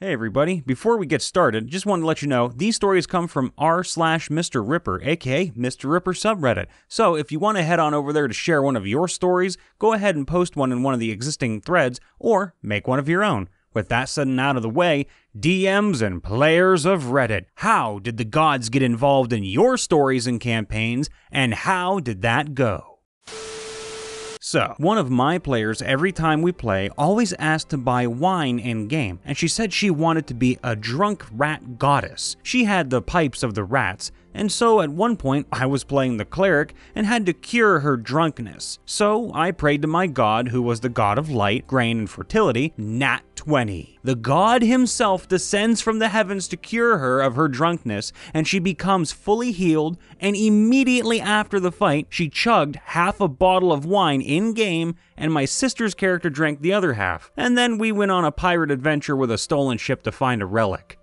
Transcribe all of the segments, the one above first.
Hey everybody, before we get started, just wanted to let you know, these stories come from r/MrRipper, aka MrRipper subreddit. So if you want to head on over there to share one of your stories, go ahead and post one in one of the existing threads, or make one of your own. With that said and out of the way, DMs and players of Reddit, how did the gods get involved in your stories and campaigns, and how did that go? So, one of my players every time we play always asked to buy wine in-game, and she said she wanted to be a drunk rat goddess. She had the pipes of the rats, and so at one point I was playing the cleric and had to cure her drunkenness. So I prayed to my god, who was the god of light, grain, and fertility, Nat 20. The god himself descends from the heavens to cure her of her drunkenness, and she becomes fully healed, and immediately after the fight, she chugged half a bottle of wine in-game, and my sister's character drank the other half. And then we went on a pirate adventure with a stolen ship to find a relic.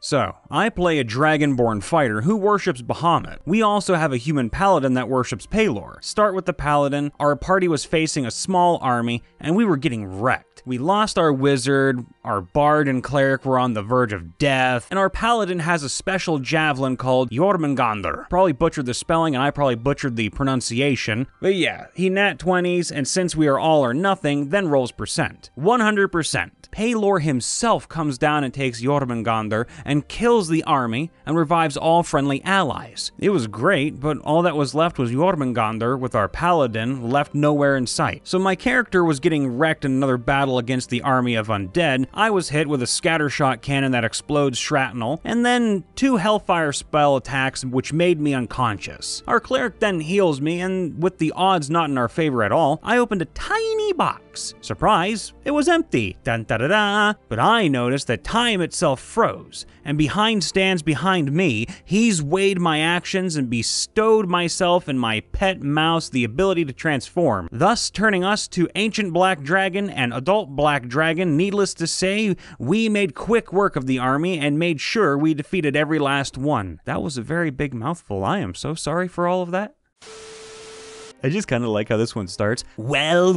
So, I play a dragonborn fighter who worships Bahamut. We also have a human paladin that worships Pelor. Start with the paladin, our party was facing a small army, and we were getting wrecked. We lost our wizard, our bard and cleric were on the verge of death, and our paladin has a special javelin called Jormungandr. Probably butchered the spelling, and I probably butchered the pronunciation. But yeah, he nat 20s, and since we are all or nothing, then rolls percent. 100%. Pelor himself comes down and takes Jormungandr and kills the army and revives all friendly allies. It was great, but all that was left was Jormungandr with our paladin left nowhere in sight. So my character was getting wrecked in another battle against the army of undead. I was hit with a scattershot cannon that explodes shrapnel, and then 2 hellfire spell attacks which made me unconscious. Our cleric then heals me, and with the odds not in our favor at all, I opened a tiny box. Surprise, it was empty. Dun da da da. But I noticed that time itself froze, and stands behind me. He's weighed my actions and bestowed myself and my pet mouse the ability to transform, thus turning us to ancient black dragon and adult black dragon. Needless to say, we made quick work of the army and made sure we defeated every last one. That was a very big mouthful. I am so sorry for all of that. I just kind of like how this one starts. Well.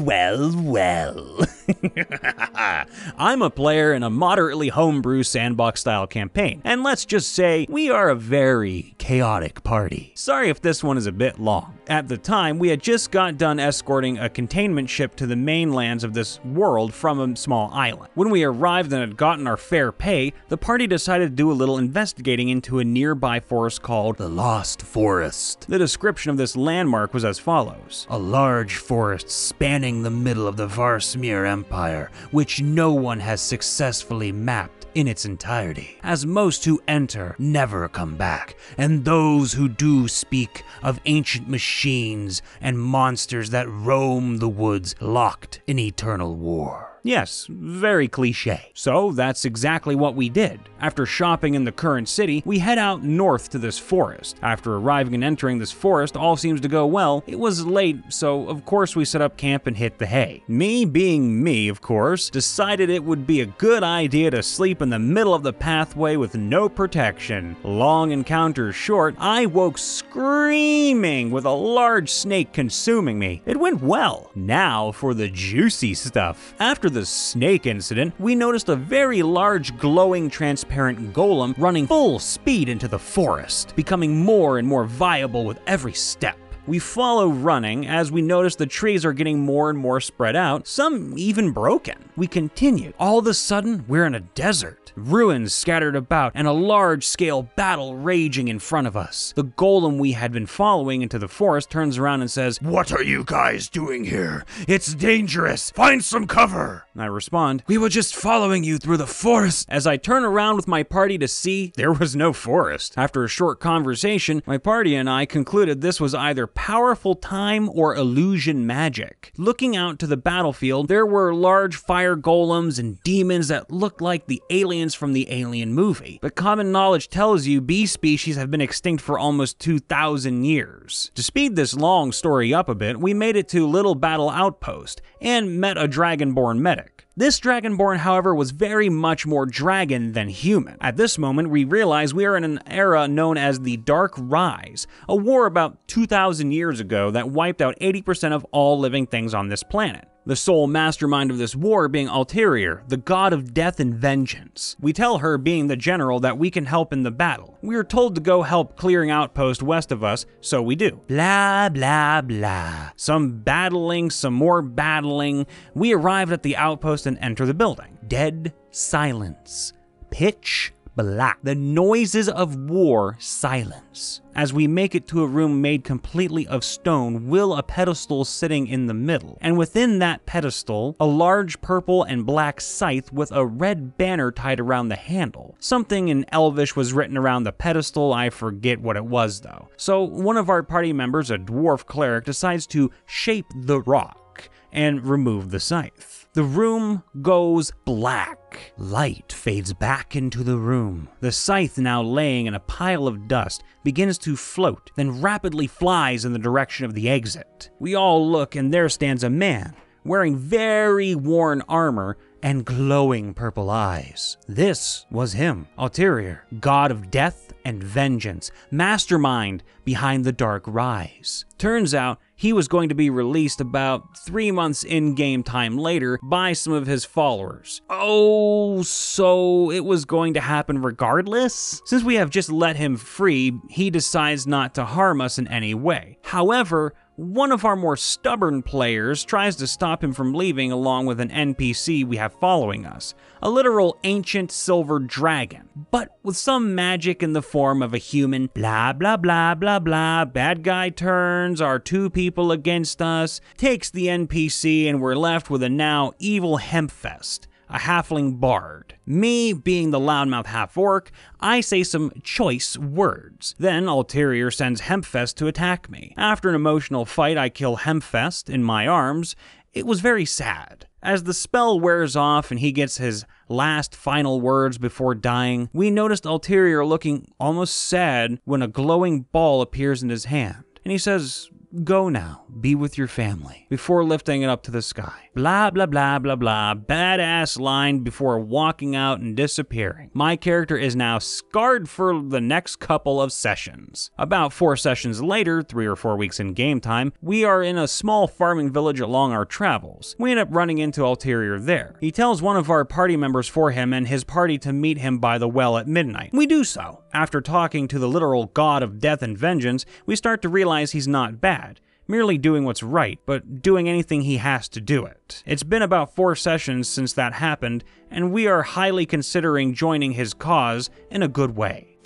I'm a player in a moderately homebrew sandbox-style campaign, and let's just say we are a very chaotic party. Sorry if this one is a bit long. At the time, we had just got done escorting a containment ship to the mainlands of this world from a small island. When we arrived and had gotten our fair pay, the party decided to do a little investigating into a nearby forest called the Lost Forest. The description of this landmark was as follows: a large forest spanning the middle of the Varsmere Empire, which no one has successfully mapped in its entirety, as most who enter never come back, and those who do speak of ancient machines and monsters that roam the woods locked in eternal war. Yes, very cliche. So that's exactly what we did. After shopping in the current city, we head out north to this forest. After arriving and entering this forest, all seems to go well. It was late, so of course we set up camp and hit the hay. Me, being me, of course, decided it would be a good idea to sleep in the middle of the pathway with no protection. Long encounter short, I woke screaming with a large snake consuming me. It went well. Now for the juicy stuff. After the snake incident, we noticed a very large glowing transparent golem running full speed into the forest, becoming more and more viable with every step. We follow running as we notice the trees are getting more and more spread out, some even broken. We continue. All of a sudden, we're in a desert. Ruins scattered about and a large-scale battle raging in front of us. The golem we had been following into the forest turns around and says, "What are you guys doing here? It's dangerous. Find some cover." I respond, "We were just following you through the forest." As I turn around with my party to see, there was no forest. After a short conversation, my party and I concluded this was either powerful time or illusion magic. Looking out to the battlefield, there were large fire golems and demons that looked like the aliens from the Alien movie. But common knowledge tells you bee species have been extinct for almost 2,000 years. To speed this long story up a bit, we made it to Little Battle Outpost and met a dragonborn medic. This dragonborn, however, was very much more dragon than human. At this moment, we realize we are in an era known as the Dark Rise, a war about 2,000 years ago that wiped out 80% of all living things on this planet. the sole mastermind of this war being Ulterior, the god of death and vengeance. We tell her, being the general, that we can help in the battle. We are told to go help clearing outpost west of us, so we do. Blah, blah, blah. Some battling, some more battling. We arrive at the outpost and enter the building. Dead silence. Pitch black. The noises of war silence. As we make it to a room made completely of stone, will a pedestal sitting in the middle, and within that pedestal, a large purple and black scythe with a red banner tied around the handle. Something in Elvish was written around the pedestal, I forget what it was though. So one of our party members, a dwarf cleric, decides to shape the rock and remove the scythe. The room goes black. Light fades back into the room. The scythe, now laying in a pile of dust, begins to float, then rapidly flies in the direction of the exit. We all look, and there stands a man, wearing very worn armor and glowing purple eyes. This was him, Ulterior, god of death and vengeance, mastermind behind the Dark Rise. Turns out, he was going to be released about 3 months in-game time later by some of his followers. Oh, so it was going to happen regardless? Since we have just let him free, he decides not to harm us in any way. However, one of our more stubborn players tries to stop him from leaving along with an NPC we have following us, a literal ancient silver dragon, but with some magic in the form of a human. Blah, blah, blah, blah, blah. Bad guy turns, our 2 people against us, takes the NPC, and we're left with a now evil Hempfest, a halfling bard. Me, being the loudmouth half-orc, I say some choice words. Then Ulterior sends Hempfest to attack me. After an emotional fight, I kill Hempfest in my arms. It was very sad. As the spell wears off and he gets his last final words before dying, we noticed Ulterior looking almost sad when a glowing ball appears in his hand. And he says, "Go now, be with your family," before lifting it up to the sky. Blah, blah, blah, blah, blah. Badass line before walking out and disappearing. My character is now scarred for the next couple of sessions. About 4 sessions later, 3 or 4 weeks in game time, we are in a small farming village along our travels. We end up running into Ulterior there. He tells one of our party members for him and his party to meet him by the well at midnight. We do so. After talking to the literal god of death and vengeance, we start to realize he's not bad, merely doing what's right, but doing anything he has to do it. It's been about 4 sessions since that happened, and we are highly considering joining his cause in a good way.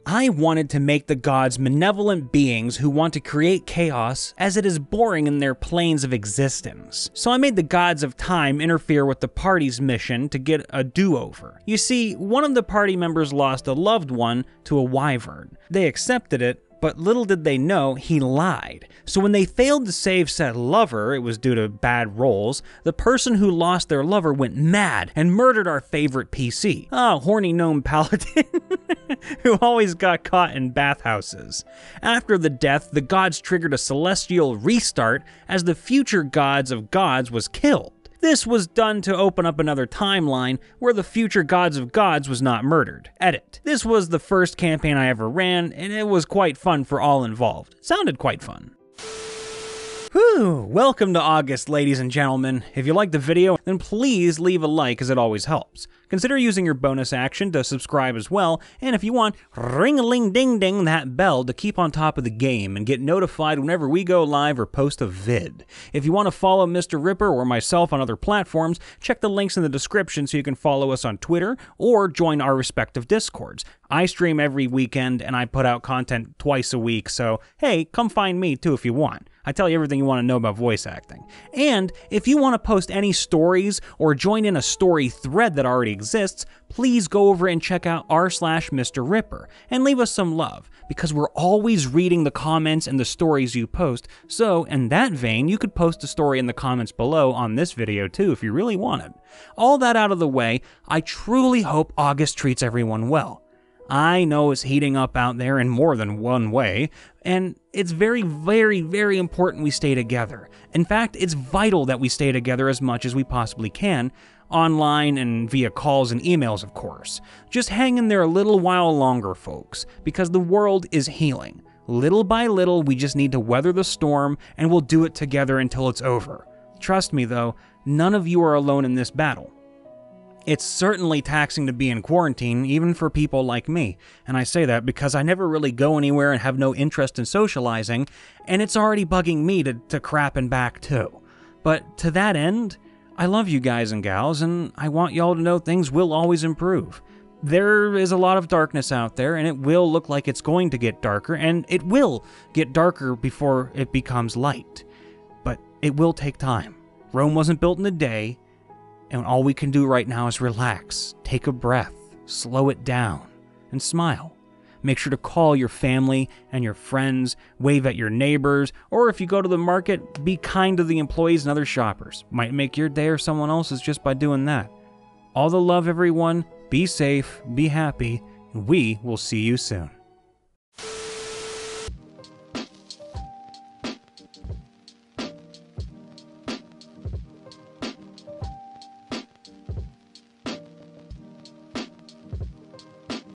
I wanted to make the gods malevolent beings who want to create chaos, as it is boring in their planes of existence. So I made the gods of time interfere with the party's mission to get a do-over. You see, one of the party members lost a loved one to a wyvern. They accepted it, but little did they know he lied. So when they failed to save said lover, it was due to bad rolls, the person who lost their lover went mad and murdered our favorite PC. Oh, horny gnome paladin, who always got caught in bathhouses. After the death, the gods triggered a celestial restart as the future gods of gods was killed. This was done to open up another timeline where the future gods of gods was not murdered. Edit. This was the first campaign I ever ran, and it was quite fun for all involved. Sounded quite fun. Whew, welcome to August, ladies and gentlemen. If you liked the video, then please leave a like, as it always helps. Consider using your bonus action to subscribe as well, and if you want, ring-a-ling-ding-ding that bell to keep on top of the game and get notified whenever we go live or post a vid. If you want to follow MrRipper or myself on other platforms, check the links in the description so you can follow us on Twitter or join our respective Discords. I stream every weekend and I put out content twice a week, so hey, come find me too if you want. I tell you everything you want to know about voice acting. And if you want to post any stories or join in a story thread that already exists, please go over and check out r/MrRipper and leave us some love, because we're always reading the comments and the stories you post. So in that vein, you could post a story in the comments below on this video too if you really wanted. All that out of the way, I truly hope August treats everyone well. I know it's heating up out there in more than one way, and it's very, very, very important we stay together. In fact, it's vital that we stay together as much as we possibly can, online and via calls and emails, of course. Just hang in there a little while longer, folks, because the world is healing. Little by little, we just need to weather the storm, and we'll do it together until it's over. Trust me though, none of you are alone in this battle. It's certainly taxing to be in quarantine, even for people like me, and I say that because I never really go anywhere and have no interest in socializing, and it's already bugging me to crap and back too. But to that end, I love you guys and gals, and I want y'all to know things will always improve. There is a lot of darkness out there, and it will look like it's going to get darker, and it will get darker before it becomes light. But it will take time. Rome wasn't built in a day, and all we can do right now is relax, take a breath, slow it down, and smile. Make sure to call your family and your friends, wave at your neighbors, or if you go to the market, be kind to the employees and other shoppers. Might make your day or someone else's just by doing that. All the love, everyone. Be safe, be happy, and we will see you soon.